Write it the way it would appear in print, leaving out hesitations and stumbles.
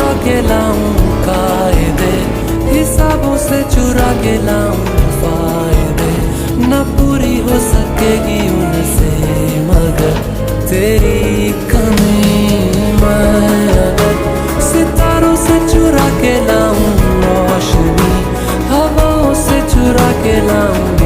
चुरा के लाऊं कायदे, हिसाबों से चुरा के लाऊं फायदे। न पूरी हो सकेगी उनसे मगर तेरी कमी मैं अगर सितारों से चुरा के लाऊं रोशनी, हवाओं से चुरा के लाऊं